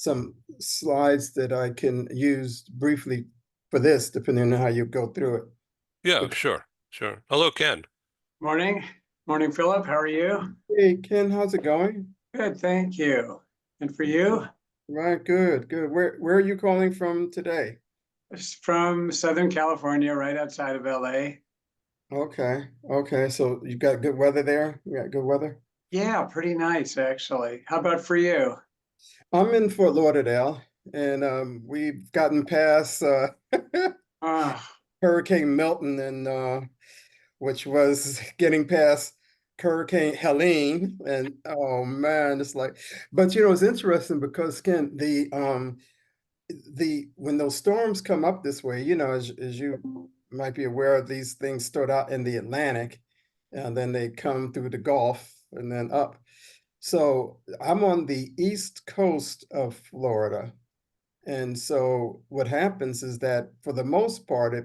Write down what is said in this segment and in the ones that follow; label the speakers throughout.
Speaker 1: some slides that I can use briefly for this, depending on how you go through it.
Speaker 2: Yeah, sure. Hello, Ken.
Speaker 3: Morning. Morning, Philip. How are you?
Speaker 1: Hey, Ken, how's it going?
Speaker 3: Good, thank you. And for you?
Speaker 1: Right, good. Where are you calling from today?
Speaker 3: It's from Southern California, right outside of LA.
Speaker 1: Okay. So you got good weather there? You got good weather?
Speaker 3: Yeah, pretty nice, actually. How about for you?
Speaker 1: I'm in Fort Lauderdale, and we've gotten past
Speaker 3: Ah,
Speaker 1: Hurricane Milton, and which was getting past Hurricane Helene, and oh man, it's like, but it's interesting because Ken, the when those storms come up this way, as you might be aware, these things start out in the Atlantic, and then they come through the Gulf and then up. So I'm on the east coast of Florida. And so what happens is that for the most part,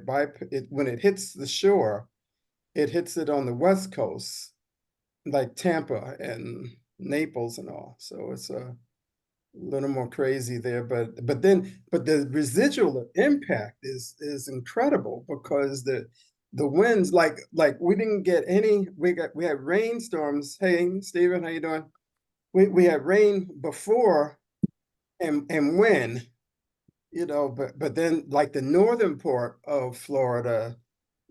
Speaker 1: when it hits the shore, it hits it on the west coast, like Tampa and Naples and all. So it's a little more crazy there, but the residual impact is incredible because the winds, like we didn't get any. We had rainstorms. Hey, Stephen, how you doing? We had rain before and wind, but then like the northern part of Florida,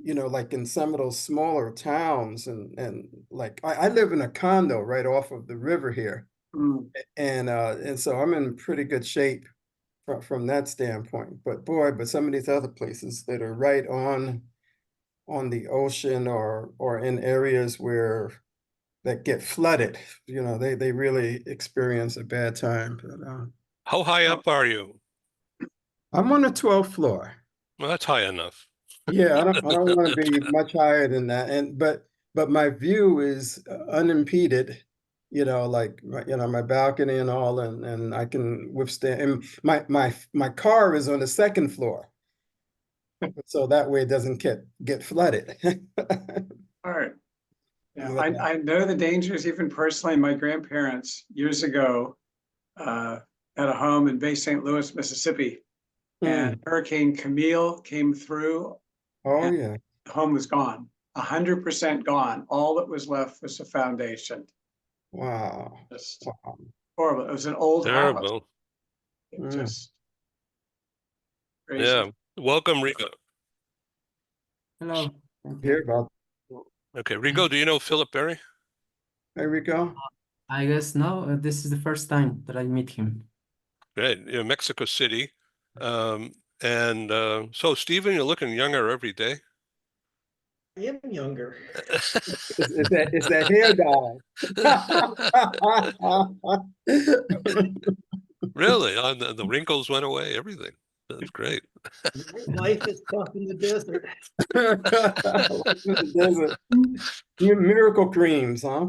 Speaker 1: like in some of those smaller towns, and like I live in a condo right off of the river here,
Speaker 3: mm,
Speaker 1: and so I'm in pretty good shape from that standpoint. But boy, some of these other places that are right on the ocean or in areas where that get flooded, they really experience a bad time. But,
Speaker 2: How high
Speaker 3: oh,
Speaker 2: up are you?
Speaker 1: I'm on the 12th floor.
Speaker 2: Well, that's high enough.
Speaker 1: Yeah, I don't want to be much higher than that. But my view is unimpeded, like my balcony and all, and I can withstand. And my car is on the second floor, so that way it doesn't get flooded.
Speaker 3: all right. Yeah,
Speaker 1: Yeah.
Speaker 3: I know the dangers even personally. My grandparents years ago had a home in Bay St. Louis, Mississippi, and
Speaker 1: Mm.
Speaker 3: Hurricane Camille came through
Speaker 1: Oh
Speaker 3: and
Speaker 1: yeah.
Speaker 3: the home was gone, 100% gone. All that was left was a foundation.
Speaker 1: Wow.
Speaker 3: Just
Speaker 1: Wow.
Speaker 3: horrible. It was an old house.
Speaker 2: Terrible.
Speaker 3: It
Speaker 1: Mm.
Speaker 3: just crazy.
Speaker 2: Yeah. Welcome, Rigo.
Speaker 4: Hello.
Speaker 1: Hear about.
Speaker 2: Okay, Rigo, do you know Philip Berry?
Speaker 1: There we go.
Speaker 4: I guess no, this is the first time that I meet him.
Speaker 2: Great. Mexico City. And so, Stephen, you're looking younger every day.
Speaker 5: I am younger.
Speaker 1: It's that hair dye.
Speaker 2: Really? The wrinkles went away, everything. That's great.
Speaker 5: Life is tough in the desert.
Speaker 1: Desert. Miracle creams, huh?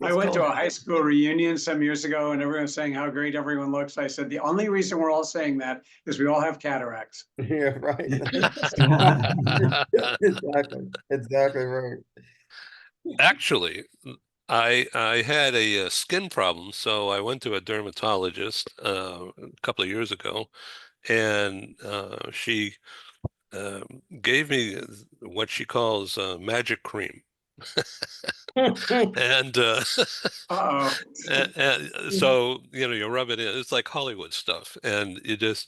Speaker 3: I went to a high school reunion some years ago and everyone was saying how great everyone looks. I said, the only reason we're all saying that is we all have cataracts.
Speaker 1: Yeah, right. Exactly right.
Speaker 2: Actually, I had a skin problem, so I went to a dermatologist a couple of years ago, and she gave me what she calls magic cream. And,
Speaker 3: Uh-oh.
Speaker 2: and so you rub it in. It's like Hollywood stuff, and it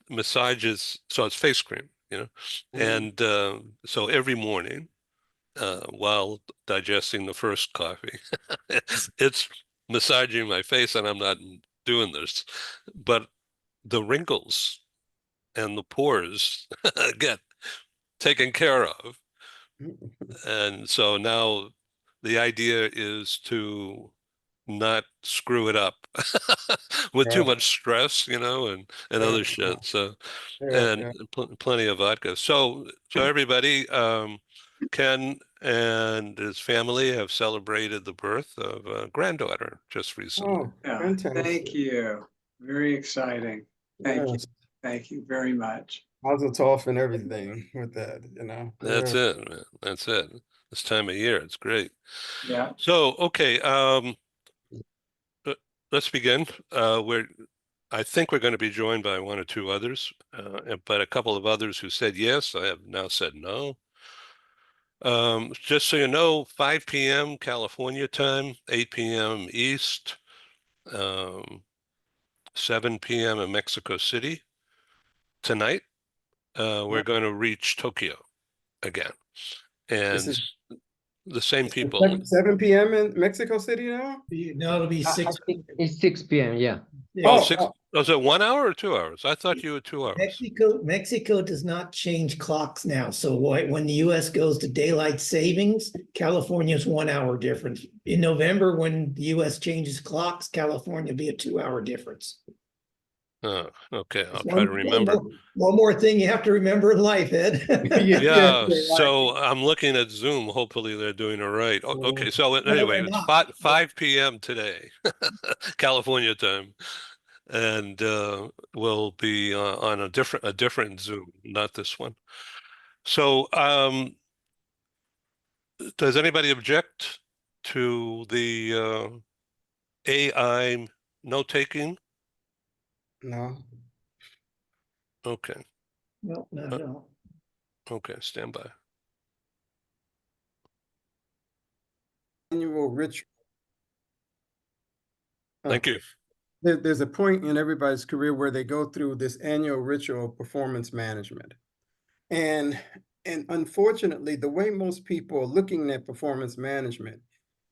Speaker 2: massages. So it's face cream, and so every morning, while digesting the first coffee, it's massaging my face, and I'm not doing this, but the wrinkles and the pores get taken care of. And so now the idea is to not screw it up with too much stress, and other shit. So, and plenty of vodka. So everybody, Ken and his family have celebrated the birth of a granddaughter just recently.
Speaker 1: Oh,
Speaker 3: Yeah,
Speaker 1: fantastic.
Speaker 3: thank you. Very exciting. Thank you.
Speaker 1: Yes.
Speaker 3: Thank you very much.
Speaker 1: Mazel tov and everything with that,
Speaker 2: That's
Speaker 1: Yeah.
Speaker 2: it, man. That's it. This time of year, it's great.
Speaker 3: Yeah.
Speaker 2: So, okay. let's begin. I think we're going to be joined by one or two others, but a couple of others who said yes, I have now said no. Just so you know, 5 p.m. California time, 8 p.m. East, 7 p.m. in Mexico City. Tonight, we're going to reach Tokyo again.
Speaker 1: This
Speaker 2: And
Speaker 1: is
Speaker 2: the same people.
Speaker 1: 7 p.m. in Mexico City now?
Speaker 5: No, it'll be
Speaker 4: I
Speaker 5: 6.
Speaker 4: think it's 6 p.m. Yeah.
Speaker 2: Oh,
Speaker 1: Oh,
Speaker 2: 6.
Speaker 1: oh.
Speaker 2: Was it 1 hour or 2 hours? I thought you were 2 hours.
Speaker 5: Mexico does not change clocks now. So when the US goes to daylight savings, California's 1 hour difference. In November, when the US changes clocks, California will be a 2 hour difference.
Speaker 2: Oh, okay. I'll try to remember.
Speaker 5: One more thing you have to remember in life, Ed.
Speaker 2: Yeah,
Speaker 1: you're right.
Speaker 2: so I'm looking at Zoom. Hopefully they're doing it right. Okay, so
Speaker 5: No,
Speaker 2: anyway,
Speaker 5: they're
Speaker 2: it's
Speaker 5: not.
Speaker 2: 5 p.m. today, California time, and we'll be on a different Zoom, not this one. So, does anybody object to the AI note-taking?
Speaker 1: No.
Speaker 2: Okay,
Speaker 5: No, no.
Speaker 2: okay, stand by.
Speaker 1: Annual ritual.
Speaker 2: Thank you.
Speaker 1: There's a point in everybody's career where they go through this annual ritual of performance management. And unfortunately, the way most people are looking at performance management,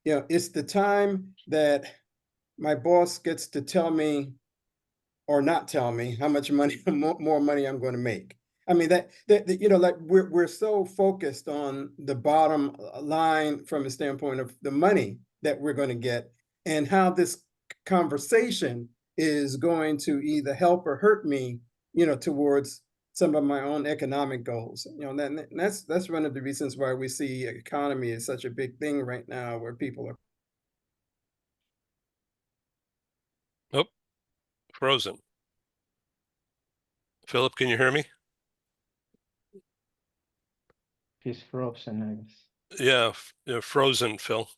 Speaker 1: it's the time that my boss gets to tell me or not tell me how much money, more money I'm going to make. I mean, that like we're so focused on the bottom line from a standpoint of the money that we're going to get and how this conversation is going to either help or hurt me, towards some of my own economic goals. That's one of the reasons why we see economy is such a big thing right now, where people are
Speaker 2: Frozen. Philip, can you hear me?
Speaker 4: He's frozen, I guess.
Speaker 2: Yeah, frozen, Phil.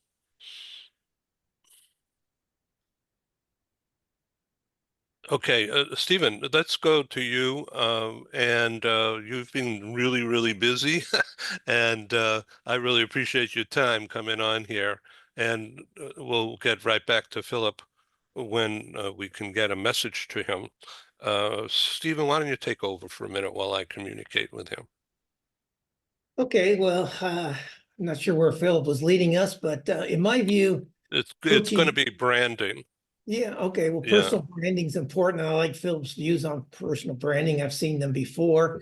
Speaker 2: Okay, Stephen, let's go to you. And you've been really, really busy, and I really appreciate your time coming on here. And we'll get right back to Philip when we can get a message to him. Stephen, why don't you take over for a minute while I communicate with him?
Speaker 5: Okay, well, I'm not sure where Philip was leading us, but in my view,
Speaker 2: It's going to be branding.
Speaker 5: yeah, okay. Well,
Speaker 2: Yeah.
Speaker 5: personal branding is important. I like Philip's views on personal branding. I've seen them before.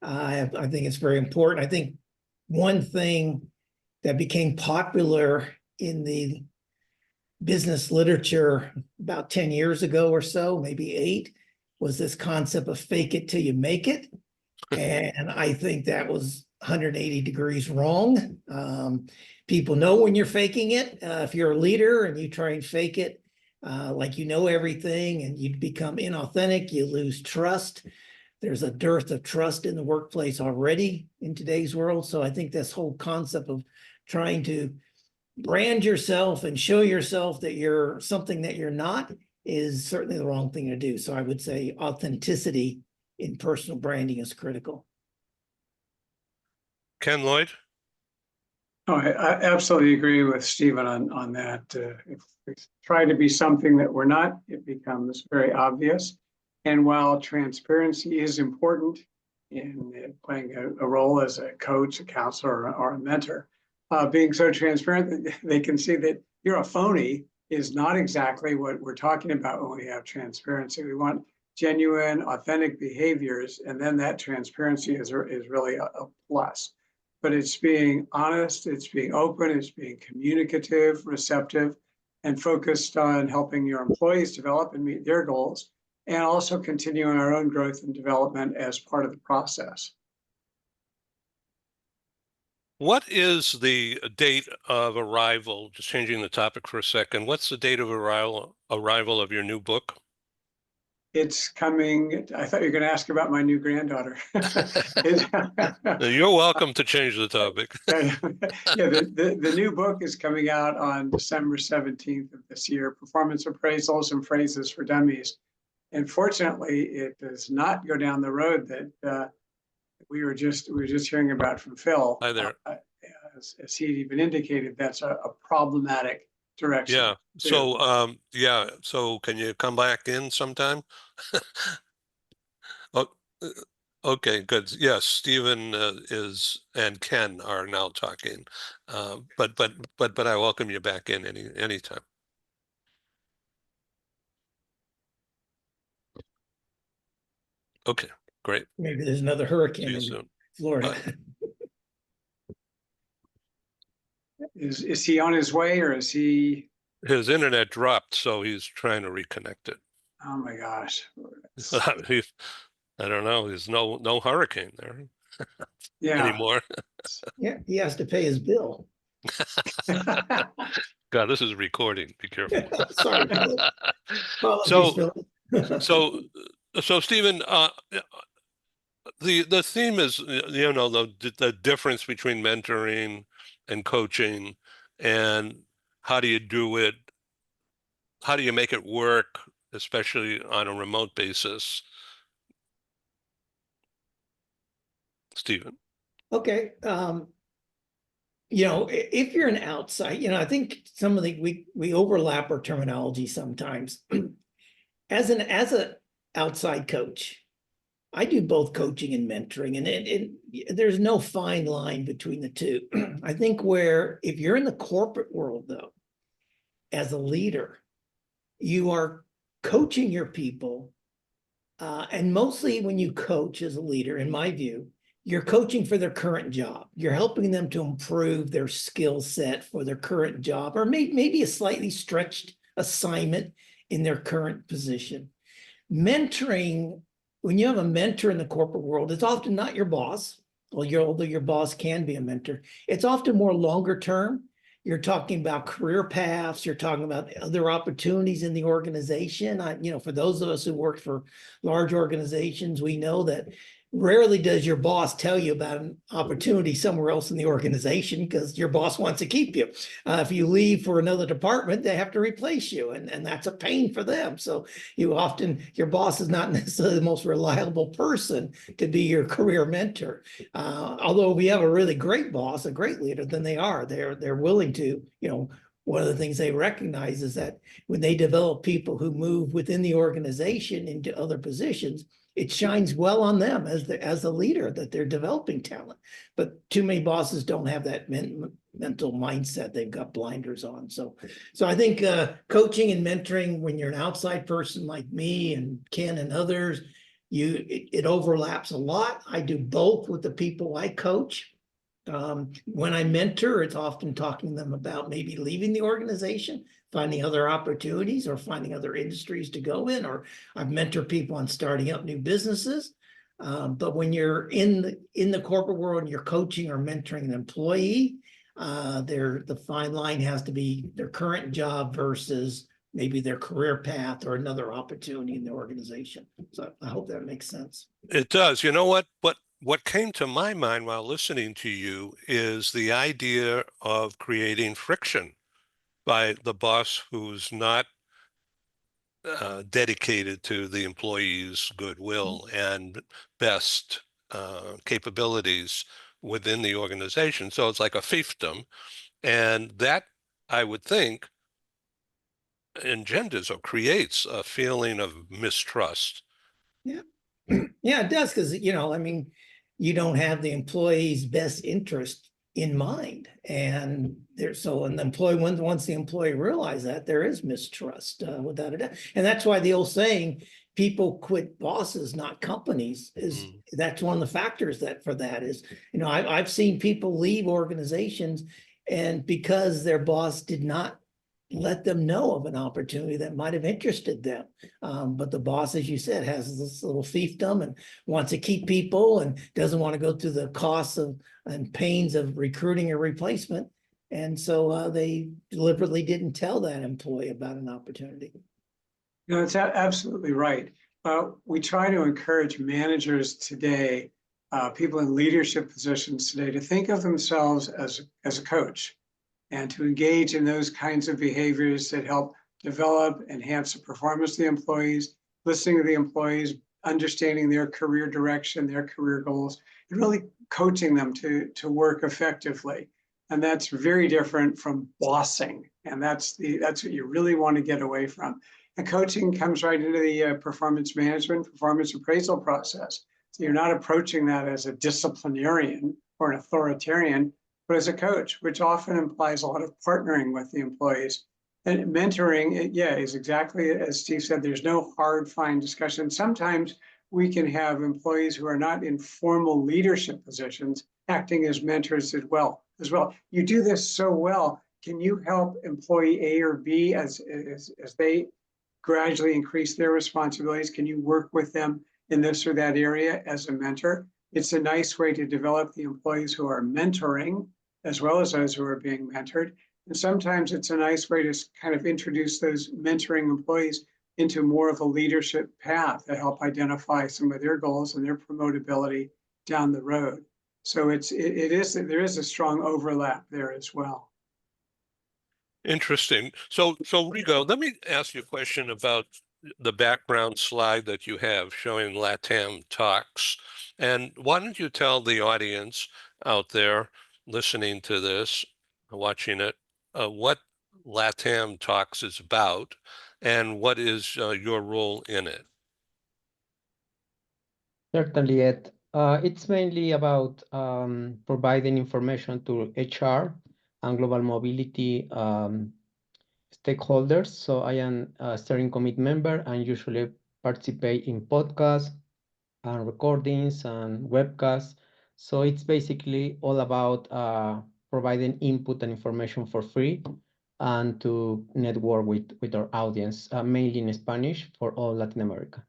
Speaker 5: I think it's very important. I think one thing that became popular in the business literature about 10 years ago or so, maybe 8, was this concept of fake it till you make it. And I think that was 180 degrees wrong. People know when you're faking it. If you're a leader and you try and fake it, like you know everything and you become inauthentic, you lose trust. There's a dearth of trust in the workplace already in today's world. So I think this whole concept of trying to brand yourself and show yourself that you're something that you're not is certainly the wrong thing to do. So I would say authenticity in personal branding is critical.
Speaker 2: Ken Lloyd?
Speaker 3: Oh, I absolutely agree with Stephen on that. If we try to be something that we're not, it becomes very obvious. And while transparency is important in playing a role as a coach, a counselor, or a mentor, being so transparent that they can see that you're a phony is not exactly what we're talking about when we have transparency. We want genuine, authentic behaviors, and then that transparency is really a plus. But it's being honest, it's being open, it's being communicative, receptive, and focused on helping your employees develop and meet their goals, and also continuing our own growth and development as part of the process.
Speaker 2: What is the date of arrival? Just changing the topic for a second. What's the date of arrival of your new book?
Speaker 3: It's coming. I thought you were going to ask about my new granddaughter.
Speaker 2: You're welcome to change the topic.
Speaker 3: Yeah, the new book is coming out on December 17th of this year, Performance Appraisals and Phrases for Dummies. And fortunately, it does not go down the road that we were just hearing about from Phil.
Speaker 2: Hi there.
Speaker 3: As he even indicated, that's a problematic direction.
Speaker 2: Yeah. So, yeah. So can you come back in sometime? Oh, okay, good. Yes, Stephen is and Ken are now talking. But I welcome you back in anytime. Okay, great.
Speaker 5: Maybe there's another
Speaker 2: See
Speaker 5: hurricane
Speaker 2: you
Speaker 5: in
Speaker 2: soon.
Speaker 5: Florida.
Speaker 3: Is he on his way, or is he?
Speaker 2: His internet dropped, so he's trying to reconnect it.
Speaker 3: Oh my gosh.
Speaker 2: I don't know. There's no hurricane there
Speaker 3: Yeah.
Speaker 2: anymore.
Speaker 5: Yeah, he has to pay his bill.
Speaker 2: God, this is recording. Be careful.
Speaker 5: Sorry, Philip. Apologies,
Speaker 2: So,
Speaker 5: Philip.
Speaker 2: so Stephen, the theme is, you know, the difference between mentoring and coaching, and how do you do it? How do you make it work, especially on a remote basis? Stephen.
Speaker 5: Okay. If you're an outside, I think some of we overlap our terminology sometimes. As an outside coach, I do both coaching and mentoring, and there's no fine line between the two. I think if you're in the corporate world, though, as a leader, you are coaching your people, and mostly when you coach as a leader, in my view, you're coaching for their current job. You're helping them to improve their skill set for their current job, or maybe a slightly stretched assignment in their current position. Mentoring, when you have a mentor in the corporate world, it's often not your boss. Although your boss can be a mentor, it's often more longer term. You're talking about career paths. You're talking about other opportunities in the organization. For those of us who work for large organizations, we know that rarely does your boss tell you about an opportunity somewhere else in the organization, because your boss wants to keep you. If you leave for another department, they have to replace you, and that's a pain for them. So your boss is not necessarily the most reliable person to be your career mentor. Although we have a really great boss, a great leader, then they're willing to, one of the things they recognize is that when they develop people who move within the organization into other positions, it shines well on them as a leader that they're developing talent. But too many bosses don't have that mental mindset. They've got blinders on. So I think coaching and mentoring, when you're an outside person like me and Ken and others, it overlaps a lot. I do both with the people I coach. When I mentor, it's often talking to them about maybe leaving the organization, finding other opportunities, or finding other industries to go in, or I've mentored people on starting up new businesses. But when you're in the corporate world and you're coaching or mentoring an employee, the fine line has to be their current job versus maybe their career path or another opportunity in the organization. So I hope that makes sense.
Speaker 2: It does. You know what came to my mind while listening to you is the idea of creating friction by the boss who's not dedicated to the employee's goodwill and best capabilities within the organization. So it's like a fiefdom, and that, I would think, engenders or creates a feeling of mistrust.
Speaker 5: Yeah. Yeah, it does, because you don't have the employee's best interest in mind, and the employee, once the employee realizes that, there is mistrust without a doubt. And that's why the old saying, people quit bosses, not companies, that's one of the factors for that is, I've seen people leave organizations, and because their boss did not let them know of an opportunity that might have interested them. But the boss, as you said, has this little fiefdom and wants to keep people and doesn't want to go through the costs and pains of recruiting a replacement. And so they deliberately didn't tell that employee about an opportunity.
Speaker 3: No, it's absolutely right. We try to encourage managers today, people in leadership positions today, to think of themselves as a coach and to engage in those kinds of behaviors that help develop, enhance the performance of the employees, listening to the employees, understanding their career direction, their career goals, and really coaching them to work effectively. And that's very different from bossing. And that's what you really want to get away from. And coaching comes right into the performance management, performance appraisal process. So you're not approaching that as a disciplinarian or an authoritarian, but as a coach, which often implies a lot of partnering with the employees. And mentoring, yeah, is exactly as Steve said, there's no hard, fine discussion. Sometimes we can have employees who are not in formal leadership positions acting as mentors as well. You do this so well. Can you help employee A or B as they gradually increase their responsibilities? Can you work with them in this or that area as a mentor? It's a nice way to develop the employees who are mentoring as well as those who are being mentored. And sometimes it's a nice way to kind of introduce those mentoring employees into more of a leadership path to help identify some of their goals and their promotability down the road. So there is a strong overlap there as well.
Speaker 2: Interesting. So Rigo, let me ask you a question about the background slide that you have showing LATAM talks. And why don't you tell the audience out there listening to this, watching it, what LATAM talks is about and what is your role in it?
Speaker 4: Certainly, Ed. It's mainly about providing information to HR and global mobility stakeholders. So I am a steering committee member and usually participate in podcasts and recordings and webcasts. So it's basically all about providing input and information for free and to network with our audience, mainly in Spanish for all Latin America.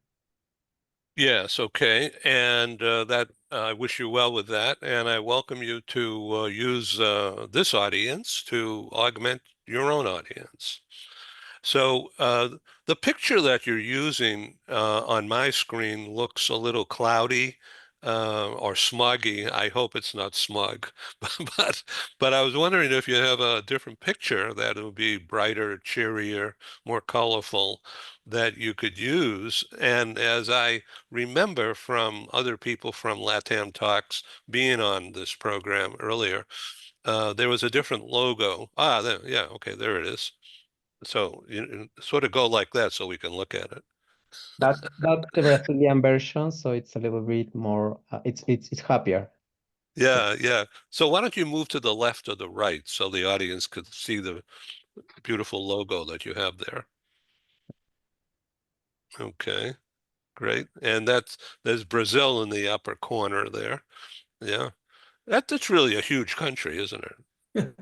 Speaker 2: Yes, okay. And that I wish you well with that. And I welcome you to use this audience to augment your own audience. So the picture that you're using on my screen looks a little cloudy or smoggy. I hope it's not smug, but I was wondering if you have a different picture that would be brighter, cheerier, more colorful that you could use. And as I remember from other people from LATAM Talks being on this program earlier, there was a different logo. Yeah, okay, there it is. So you sort of go like that so we can look at it.
Speaker 4: That's the Brazilian version, so it's a little bit more. It's happier.
Speaker 2: Yeah, yeah. So why don't you move to the left or the right so the audience could see the beautiful logo that you have there? Okay, great. And there's Brazil in the upper corner there. Yeah. That's really a huge country, isn't it?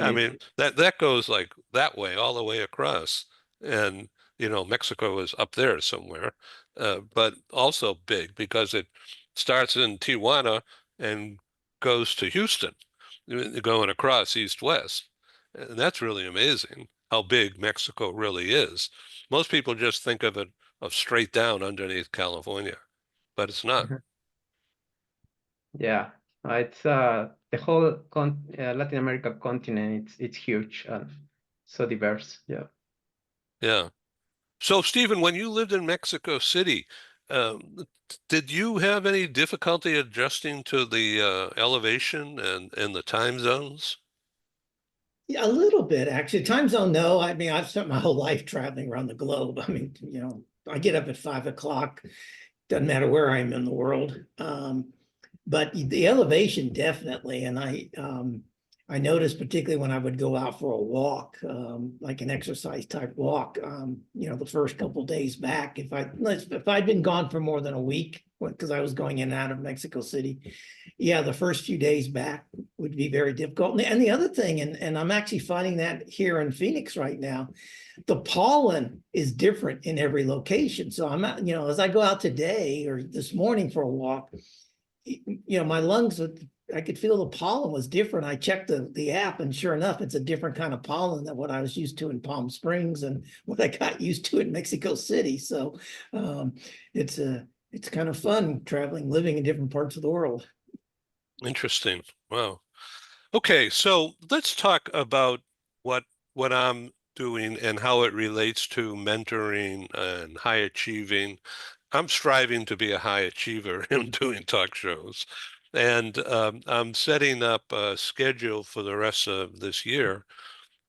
Speaker 2: I mean, that goes like that way, all the way across. And, Mexico is up there somewhere, but also big because it starts in Tijuana and goes to Houston, going across east-west. And that's really amazing how big Mexico really is. Most people just think of it of straight down underneath California, but it's not.
Speaker 4: Yeah, it's the whole Latin America continent. It's huge and so diverse. Yeah.
Speaker 2: Yeah. So, Stephen, when you lived in Mexico City, did you have any difficulty adjusting to the elevation and the time zones?
Speaker 5: Yeah, a little bit, actually. Time zone, no. I mean, I've spent my whole life traveling around the globe. I mean, I get up at 5 o'clock. Doesn't matter where I am in the world. But the elevation definitely, and I noticed particularly when I would go out for a walk, like an exercise type walk, the first couple of days back, if I'd been gone for more than a week, because I was going in and out of Mexico City, yeah, the first few days back would be very difficult. And the other thing, and I'm actually finding that here in Phoenix right now, the pollen is different in every location. So I'm as I go out today or this morning for a walk, my lungs I could feel the pollen was different. I checked the app, and sure enough, it's a different kind of pollen than what I was used to in Palm Springs and what I got used to in Mexico City. So it's kind of fun traveling, living in different parts of the world.
Speaker 2: Interesting. Wow. Okay, so let's talk about what I'm doing and how it relates to mentoring and high achieving. I'm striving to be a high achiever in doing talk shows. And I'm setting up a schedule for the rest of this year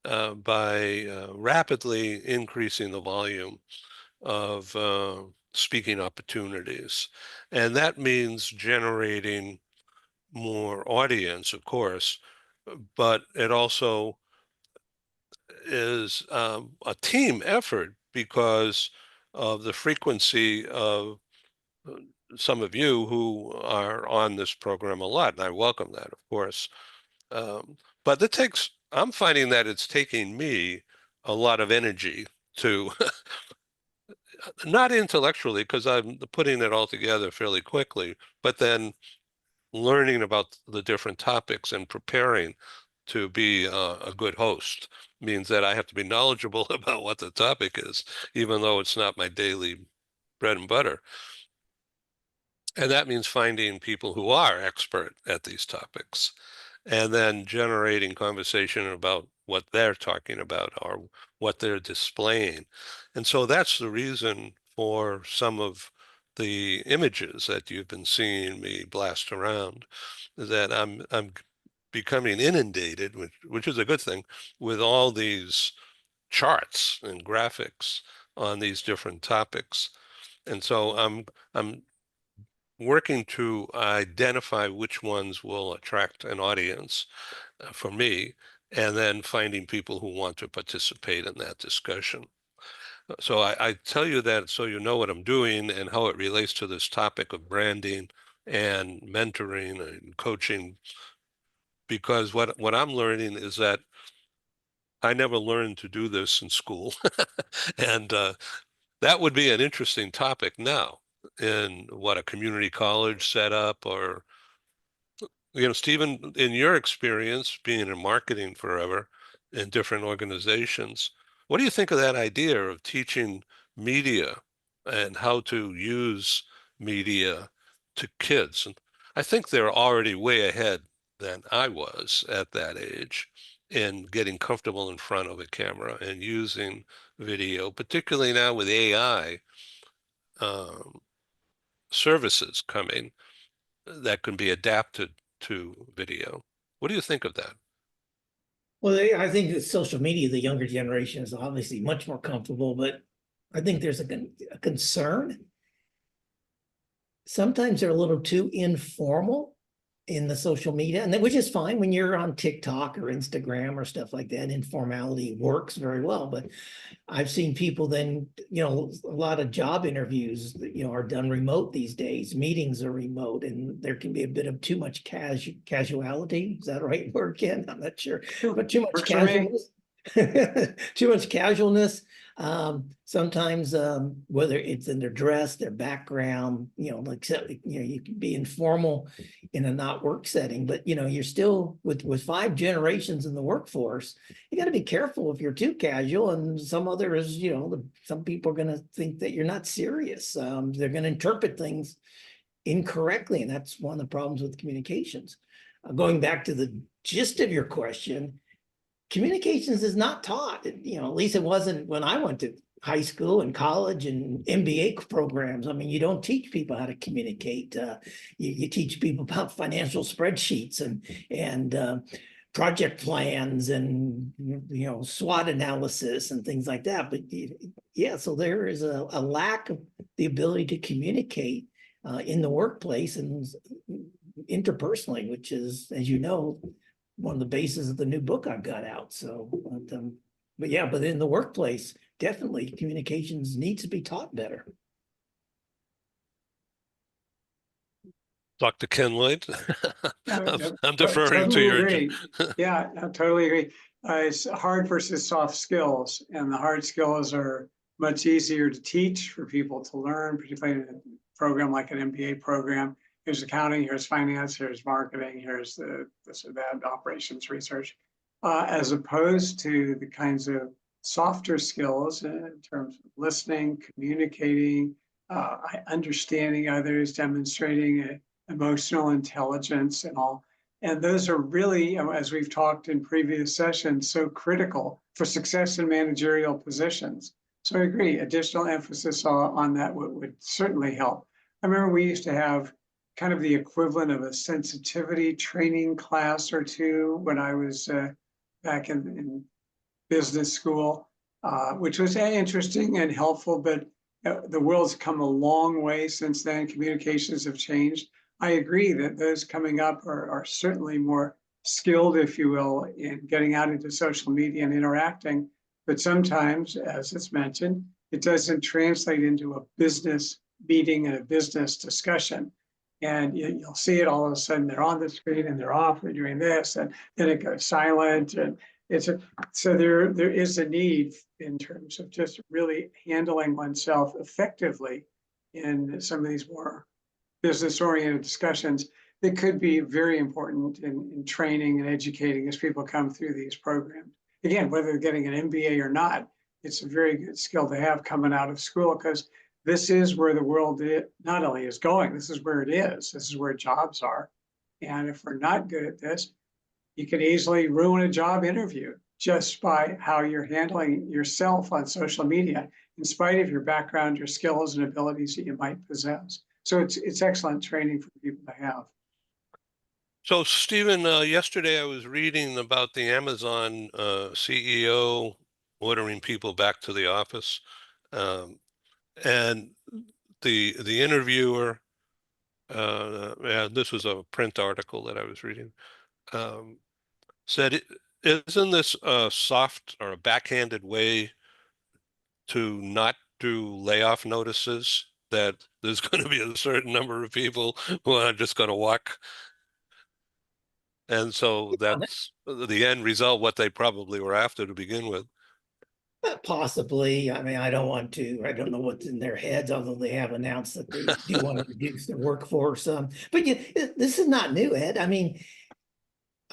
Speaker 2: by rapidly increasing the volume of speaking opportunities. And that means generating more audience, of course, but it also is a team effort because of the frequency of some of you who are on this program a lot, and I welcome that, of course. But I'm finding that it's taking me a lot of energy to, not intellectually, because I'm putting it all together fairly quickly, but then learning about the different topics and preparing to be a good host means that I have to be knowledgeable about what the topic is, even though it's not my daily bread and butter. And that means finding people who are expert at these topics and then generating conversation about what they're talking about or what they're displaying. And so that's the reason for some of the images that you've been seeing me blast around, that I'm becoming inundated, which is a good thing, with all these charts and graphics on these different topics. And so I'm working to identify which ones will attract an audience for me, and then finding people who want to participate in that discussion. So I tell you that so you know what I'm doing and how it relates to this topic of branding and mentoring and coaching, because what I'm learning is that I never learned to do this in school. And that would be an interesting topic now in what a community college setup, or, Stephen, in your experience being in marketing forever in different organizations, what do you think of that idea of teaching media and how to use media to kids? And I think they're already way ahead than I was at that age in getting comfortable in front of a camera and using video, particularly now with AI services coming that can be adapted to video. What do you think of that?
Speaker 5: Well, I think that social media, the younger generation is obviously much more comfortable, but I think there's a concern. Sometimes they're a little too informal in the social media, and which is fine when you're on TikTok or Instagram or stuff like that. Informality works very well, but I've seen people then, a lot of job interviews, are done remote these days. Meetings are remote, and there can be a bit of too much casuality. Is that the right word, Ken? I'm not sure, but too much casualness. Too much casualness. Sometimes, whether it's in their dress, their background, like, you can be informal in a not work setting, but you're still with 5 generations in the workforce. You got to be careful if you're too casual, and some others, some people are going to think that you're not serious. They're going to interpret things incorrectly, and that's one of the problems with communications. Going back to the gist of your question, communications is not taught. At least it wasn't when I went to high school and college and MBA programs. I mean, you don't teach people how to communicate. You teach people about financial spreadsheets and project plans and SWOT analysis and things like that. But yeah, so there is a lack of the ability to communicate in the workplace and interpersonally, which is, as you know, one of the bases of the new book I've got out. So, but in the workplace, definitely communications needs to be taught better.
Speaker 2: Dr. Ken Lloyd, I'm deferring to
Speaker 3: Totally
Speaker 2: your.
Speaker 3: agree. Yeah, I totally agree. It's hard versus soft skills, and the hard skills are much easier to teach for people to learn, particularly in a program like an MBA program. here's accounting, here's finance, here's marketing, here's this or that, operations research, as opposed to the kinds of softer skills in terms of listening, communicating, understanding others, demonstrating emotional intelligence and all. And those are really, as we've talked in previous sessions, so critical for success in managerial positions. So I agree, additional emphasis on that would certainly help. I remember we used to have kind of the equivalent of a sensitivity training class or two when I was back in business school, which was interesting and helpful, but the world's come a long way since then. Communications have changed. I agree that those coming up are certainly more skilled, if you will, in getting out into social media and interacting. But sometimes, as it's mentioned, it doesn't translate into a business meeting and a business discussion. And you'll see it all of a sudden, they're on the screen and they're off, they're doing this, and then it goes silent. And so there is a need in terms of just really handling oneself effectively in some of these more business-oriented discussions that could be very important in training and educating as people come through these programs. Again, whether they're getting an MBA or not, it's a very good skill to have coming out of school, because this is where the world not only is going, this is where it is. This is where jobs are. And if we're not good at this, you can easily ruin a job interview just by how you're handling yourself on social media, in spite of your background, your skills and abilities that you might possess. So it's excellent training for people to have.
Speaker 2: So Stephen, yesterday I was reading about the Amazon CEO ordering people back to the office, and the interviewer, and this was a print article that I was reading, said, "Isn't this a soft or a backhanded way to not do layoff notices, that there's going to be a certain number of people who are just going to walk?" And so that's the end result, what they probably were after to begin with.
Speaker 5: Possibly. I mean, I don't know what's in their heads, although they have announced that they do want to reduce their workforce. But yeah, this is not new, Ed. I mean,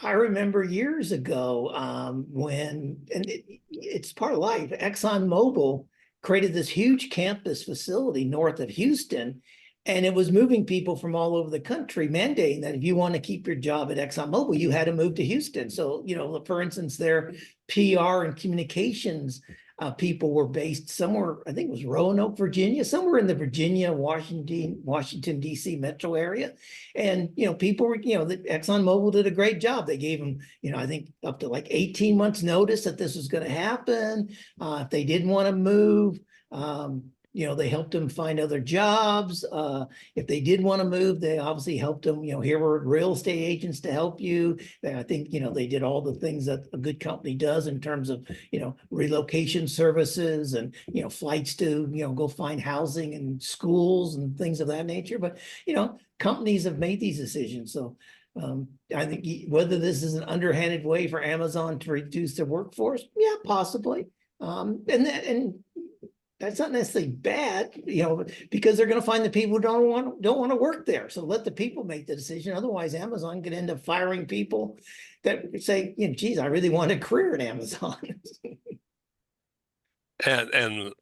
Speaker 5: I remember years ago when, and it's part of life, ExxonMobil created this huge campus facility north of Houston, and it was moving people from all over the country, mandating that if you want to keep your job at ExxonMobil, you had to move to Houston. So, you know, for instance, their PR and communications people were based somewhere, I think it was Roanoke, Virginia, somewhere in the Virginia, Washington, D.C. metro area. And, you know, people were, you know, ExxonMobil did a great job. They gave them, you know, I think up to like 18 months notice that this was going to happen. If they didn't want to move, you know, they helped them find other jobs. If they did want to move, they obviously helped them, you know, here were real estate agents to help you. I think, you know, they did all the things that a good company does in terms of, you know, relocation services and, you know, flights to, you know, go find housing and schools and things of that nature. But, you know, companies have made these decisions. So I think whether this is an underhanded way for Amazon to reduce their workforce, yeah, possibly. And that's not necessarily bad, you know, because they're going to find the people who don't want to work there. So let the people make the decision. Otherwise, Amazon could end up firing people that say, you know, geez, I really want a career at Amazon.
Speaker 2: and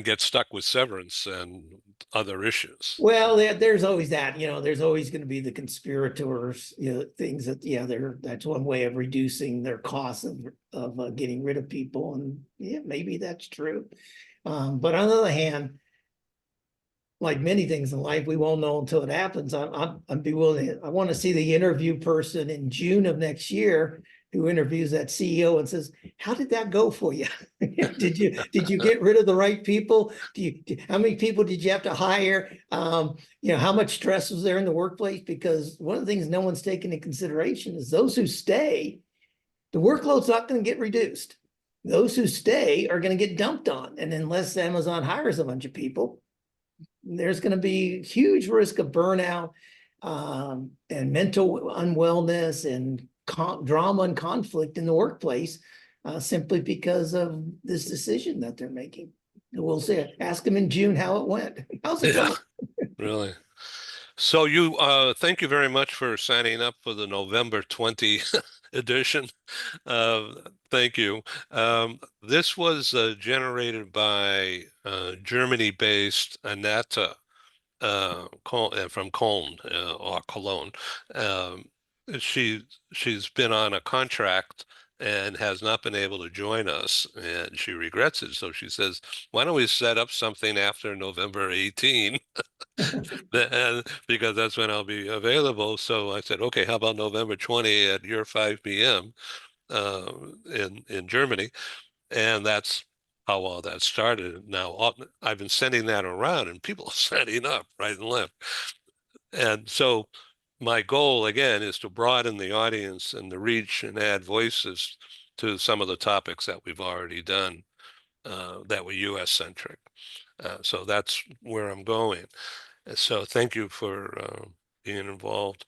Speaker 2: get stuck with severance and other issues.
Speaker 5: Well, there's always that, you know, there's always going to be the conspirators, you know, things that, yeah, that's one way of reducing their costs of getting rid of people. And yeah, maybe that's true. But on the other hand, like many things in life, we won't know until it happens. I'd be willing. I want to see the interview person in June of next year who interviews that CEO and says, "How did that go for you? Did you get rid of the right people? How many people did you have to hire? You know, how much stress was there in the workplace?" Because one of the things no one's taken into consideration is those who stay, the workload's not going to get reduced. Those who stay are going to get dumped on, and unless Amazon hires a bunch of people, there's going to be huge risk of burnout and mental unwellness and drama and conflict in the workplace simply because of this decision that they're making. We'll see. Ask them in June how it went. How's it going?
Speaker 2: Really? So you, thank you very much for signing up for the November 20 edition. Thank you. This was generated by Germany-based Anata from Cologne or Cologne. Um, she she's been on a contract and has not been able to join us, and she regrets it. So she says, "Why don't we set up something after November 18?" Because that's when I'll be available. So I said, "Okay, how about November 20 at your 5 p.m. In Germany?" And that's how all that started. Now, I've been sending that around and people are signing up right and left. And so my goal, again, is to broaden the audience and the reach and add voices to some of the topics that we've already done that were US centric. So that's where I'm going. So thank you for being involved.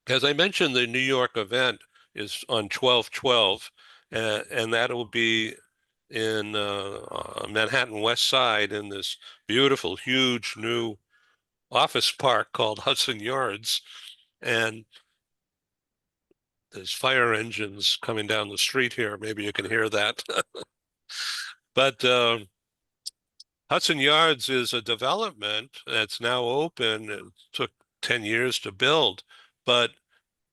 Speaker 2: As I mentioned, the New York event is on 12/12, and that will be in Manhattan West Side in this beautiful, huge new office park called Hudson Yards. And there's fire engines coming down the street here. Maybe you can hear that. But Hudson Yards is a development that's now open. It took 10 years to build, but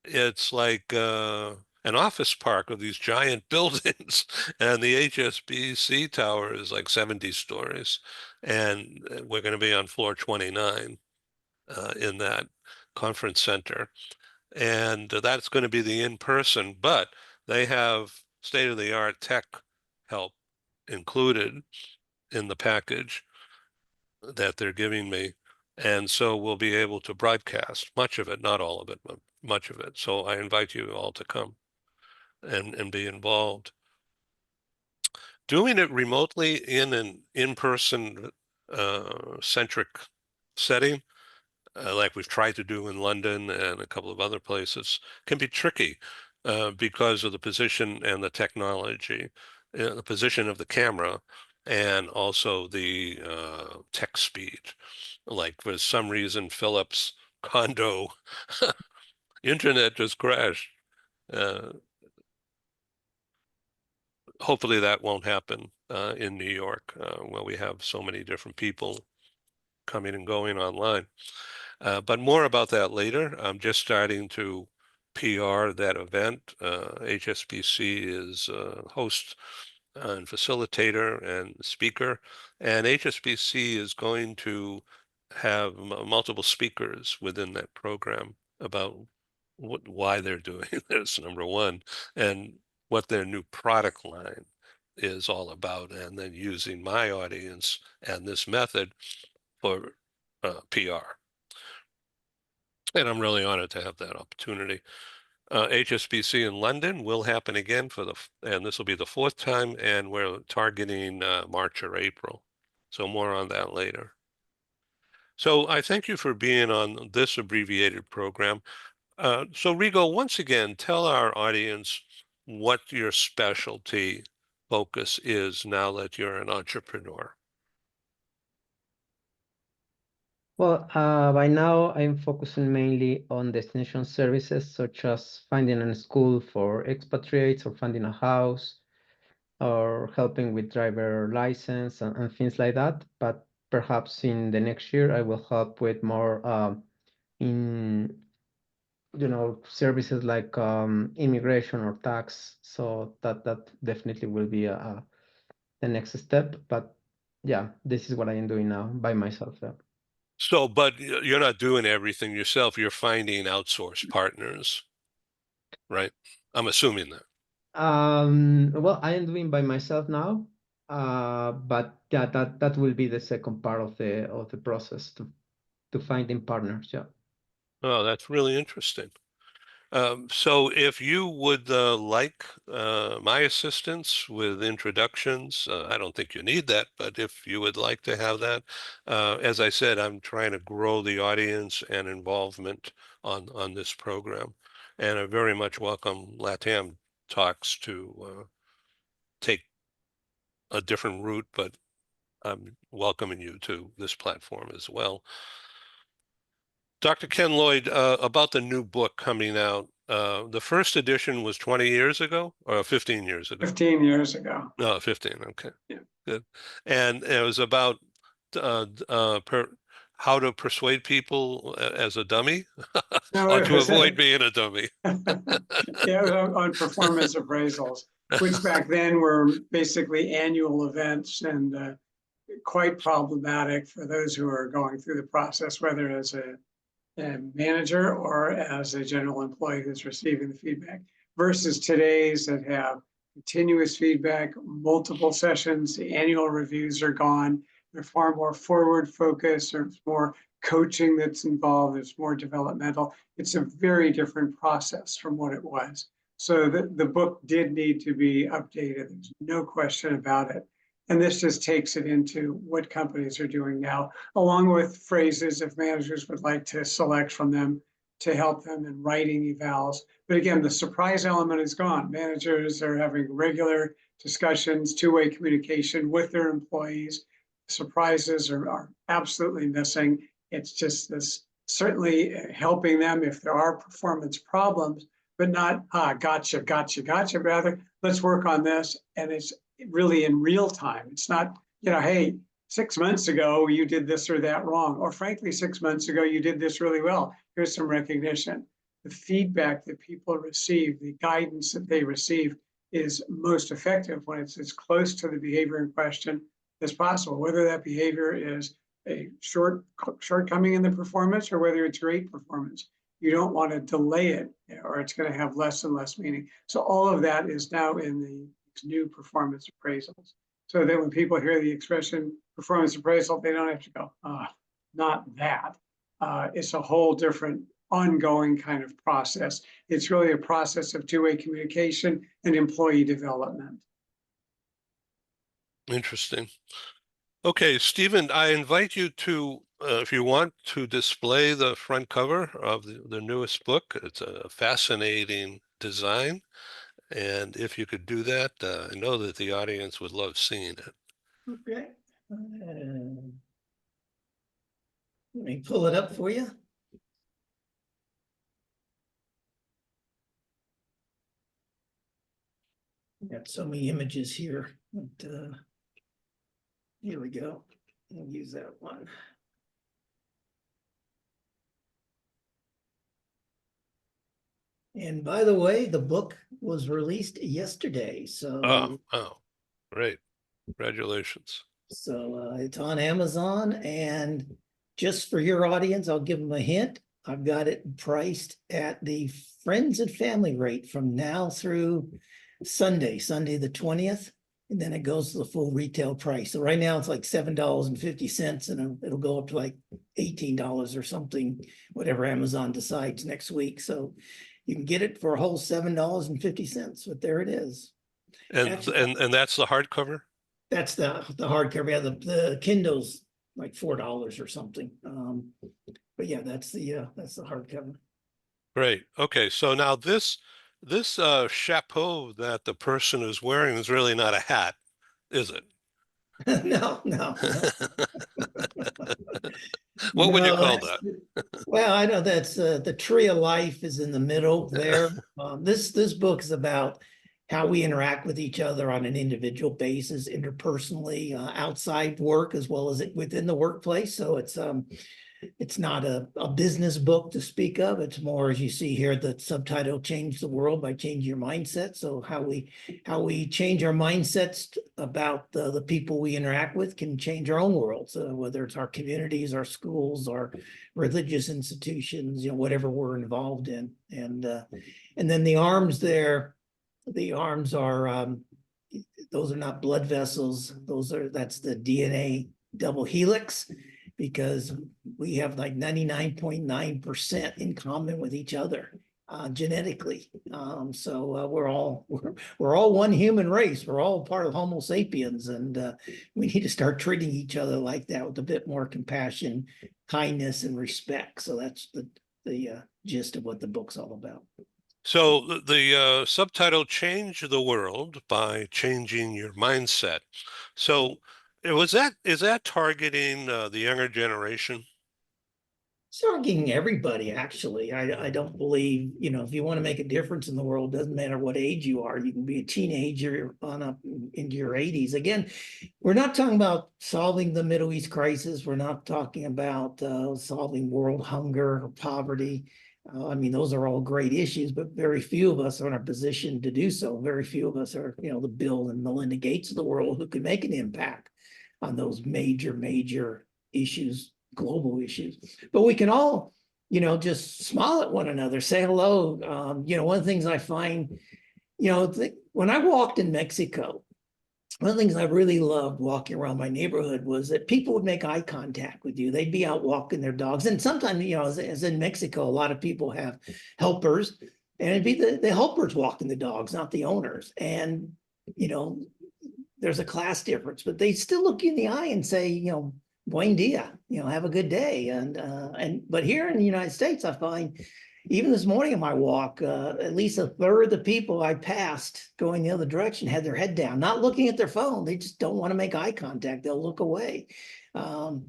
Speaker 2: it's like an office park with these giant buildings, and the HSBC tower is like 70 stories, and we're going to be on floor 29 in that conference center, and that's going to be the in-person, but they have state-of-the-art tech help included in the package that they're giving me. And so we'll be able to broadcast much of it, not all of it, but much of it. So I invite you all to come and be involved. Doing it remotely in an in-person centric setting, like we've tried to do in London and a couple of other places, can be tricky because of the position and the technology, the position of the camera, and also the tech speed. Like for some reason, Philip's condo internet just crashed. Hopefully that won't happen in New York, where we have so many different people coming and going online. But more about that later. I'm just starting to PR that event. HSBC is host and facilitator and speaker, and HSBC is going to have multiple speakers within that program about why they're doing this, number one, and what their new product line is all about, and then using my audience and this method for PR. And I'm really honored to have that opportunity. HSBC in London will happen again and this will be the fourth time, and we're targeting March or April. So more on that later. So I thank you for being on this abbreviated program. So Rigo, once again, tell our audience what your specialty focus is now that you're an entrepreneur.
Speaker 4: Well, by now I'm focusing mainly on destination services, such as finding a school for expatriates or finding a house or helping with driver license and things like that. But perhaps in the next year, I will help with more in services like immigration or tax. So that definitely will be the next step. But yeah, this is what I am doing now by myself. Yeah.
Speaker 2: So, but you're not doing everything yourself. You're finding outsourced partners, right? I'm assuming that.
Speaker 4: Well, I am doing by myself now, but yeah, that will be the second part of the process to finding partners. Yeah.
Speaker 2: Oh, that's really interesting. So if you would like my assistance with introductions, I don't think you need that, but if you would like to have that, as I said, I'm trying to grow the audience and involvement on this program, and I very much welcome LATAM talks to take a different route, but I'm welcoming you to this platform as well. Dr. Ken Lloyd, about the new book coming out. The first edition was 20 years ago or 15 years ago?
Speaker 3: 15 years ago.
Speaker 2: No, 15. Okay.
Speaker 3: Yeah.
Speaker 2: Good. And it was about how to persuade people as a dummy
Speaker 3: No,
Speaker 2: or
Speaker 3: it
Speaker 2: to
Speaker 3: was,
Speaker 2: avoid being a dummy.
Speaker 3: yeah, it was on performance appraisals, which back then were basically annual events and quite problematic for those who are going through the process, whether as a manager or as a general employee who's receiving the feedback, versus today's that have continuous feedback, multiple sessions, the annual reviews are gone. They're far more forward focused. There's more coaching that's involved. There's more developmental. It's a very different process from what it was. So the book did need to be updated. There's no question about it. And this just takes it into what companies are doing now, along with phrases if managers would like to select from them to help them in writing evals. But again, the surprise element is gone. Managers are having regular discussions, two-way communication with their employees. Surprises are absolutely missing. It's just this certainly helping them if there are performance problems, but not, gotcha, rather, let's work on this. And it's really in real time. It's not, hey, 6 months ago, you did this or that wrong. Or frankly, 6 months ago, you did this really well. Here's some recognition. The feedback that people receive, the guidance that they receive is most effective when it's as close to the behavior in question as possible, whether that behavior is a shortcoming in the performance or whether it's great performance. You don't want to delay it or it's going to have less and less meaning. So all of that is now in the new performance appraisals. So that when people hear the expression performance appraisal, they don't have to go, not that. It's a whole different ongoing kind of process. It's really a process of two-way communication and employee development.
Speaker 2: Interesting. Okay, Stephen, I invite you to, if you want, to display the front cover of the newest book. It's a fascinating design. And if you could do that, I know that the audience would love seeing it.
Speaker 5: Okay. Let me pull it up for you. Got so many images here. But, here we go. I'll use that one. And by the way, the book was released yesterday. So,
Speaker 2: oh, great. Congratulations.
Speaker 5: So it's on Amazon, and just for your audience, I'll give them a hint. I've got it priced at the friends and family rate from now through Sunday the 20th, and then it goes to the full retail price. So right now it's like $7.50, and it'll go up to like $18 or something, whatever Amazon decides next week. So you can get it for a whole $7.50, but there it is.
Speaker 2: And that's the hardcover?
Speaker 5: That's the hardcover. Yeah, the Kindle's like $4 or something. But yeah, that's the hardcover.
Speaker 2: Great. Okay, so now this chapeau that the person is wearing is really not a hat, is it?
Speaker 5: No.
Speaker 2: What would you call that?
Speaker 5: Well, I know that's the tree of life is in the middle there. This book is about how we interact with each other on an individual basis, interpersonally, outside work as well as within the workplace. So it's not a business book to speak of. It's more, as you see here, the subtitle, Change the World by Changing Your Mindset. So how we change our mindsets about the people we interact with can change our own worlds, whether it's our communities, our schools, our religious institutions, whatever we're involved in. And then the arms there, the arms are, those are not blood vessels. That's the DNA double helix, because we have like 99.9% in common with each other genetically. So we're all one human race. We're all part of Homo sapiens, and we need to start treating each other like that with a bit more compassion, kindness, and respect. So that's the gist of what the book's all about.
Speaker 2: So the subtitle, Change the World by Changing Your Mindset. So is that targeting the younger generation?
Speaker 5: It's targeting everybody, actually. I don't believe, if you want to make a difference in the world, doesn't matter what age you are. You can be a teenager on up into your 80s. Again, we're not talking about solving the Middle East crisis. We're not talking about solving world hunger or poverty. I mean, those are all great issues, but very few of us are in a position to do so. Very few of us are, the Bill and Melinda Gates of the world who can make an impact on those major issues, global issues. But we can all, just smile at one another, say hello. One of the things I find, when I walked in Mexico, one of the things I really loved walking around my neighborhood was that people would make eye contact with you. They'd be out walking their dogs. And sometimes, as in Mexico, a lot of people have helpers, and it'd be the helpers walking the dogs, not the owners. And, there's a class difference, but they still look you in the eye and say, buen dia, have a good day. But here in the United States, I find even this morning in my walk, at least a third of the people I passed going the other direction had their head down, not looking at their phone. They just don't want to make eye contact. They'll look away. That's,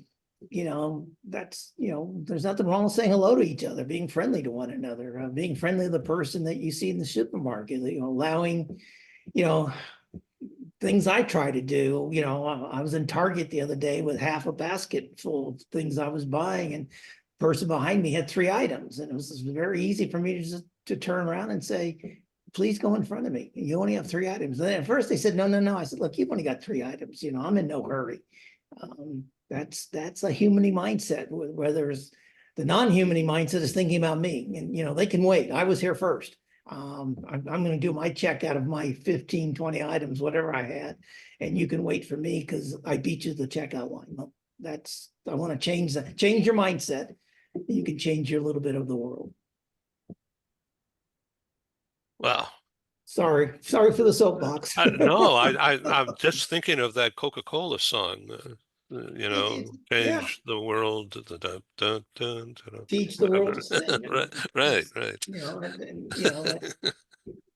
Speaker 5: there's nothing wrong with saying hello to each other, being friendly to one another, being friendly to the person that you see in the supermarket, allowing, things I try to do. I was in Target the other day with half a basket full of things I was buying, and the person behind me had 3 items, and it was very easy for me to just to turn around and say, please go in front of me. You only have 3 items. And then at first they said, no. I said, look, you've only got 3 items. I'm in no hurry. That's a humany mindset, where there's the non-humany mindset is thinking about me, and they can wait. I was here first. I'm going to do my check out of my 15, 20 items, whatever I had, and you can wait for me because I beat you to the checkout line. Well, I want to change that. Change your mindset. You can change your little bit of the world.
Speaker 2: Wow.
Speaker 5: Sorry for the soapbox.
Speaker 2: No, I'm just thinking of that Coca-Cola song. Change the world.
Speaker 5: Teach the world to sing.
Speaker 2: Right.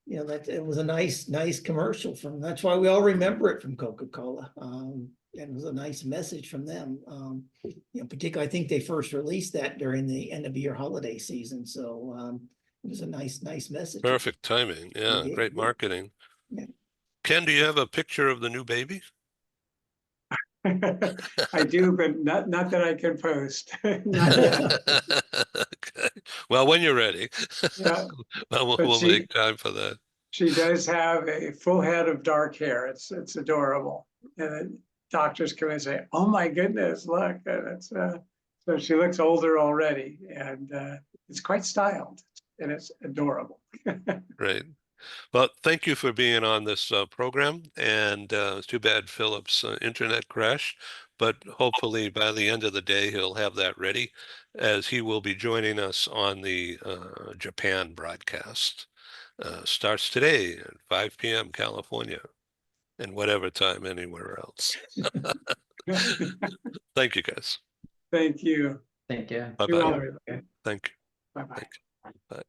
Speaker 5: That it was a nice commercial from. That's why we all remember it from Coca-Cola. It was a nice message from them. Particularly, I think they first released that during the end of year holiday season. So it was a nice message.
Speaker 2: Perfect timing. Yeah, great marketing.
Speaker 5: Yeah.
Speaker 2: Ken, do you have a picture of the new baby?
Speaker 3: I do, but not that I can post. Not yet.
Speaker 2: Okay. Well, when you're ready,
Speaker 3: Yeah.
Speaker 2: we'll make time for that.
Speaker 3: She does have a full head of dark hair. It's adorable. And then doctors come in and say, "Oh my goodness, look!" And it's so she looks older already, and it's quite styled, and it's adorable.
Speaker 2: Right. Well, thank you for being on this program, and it's too bad Philip's internet crashed, but hopefully by the end of the day he'll have that ready, as he will be joining us on the Japan broadcast. Starts today at 5 p.m. California, and whatever time anywhere else. Thank you, guys.
Speaker 3: Thank you.
Speaker 4: Thank you.
Speaker 2: Bye-bye.
Speaker 3: You're welcome.
Speaker 2: Thank you.
Speaker 3: Bye-bye.
Speaker 2: Bye.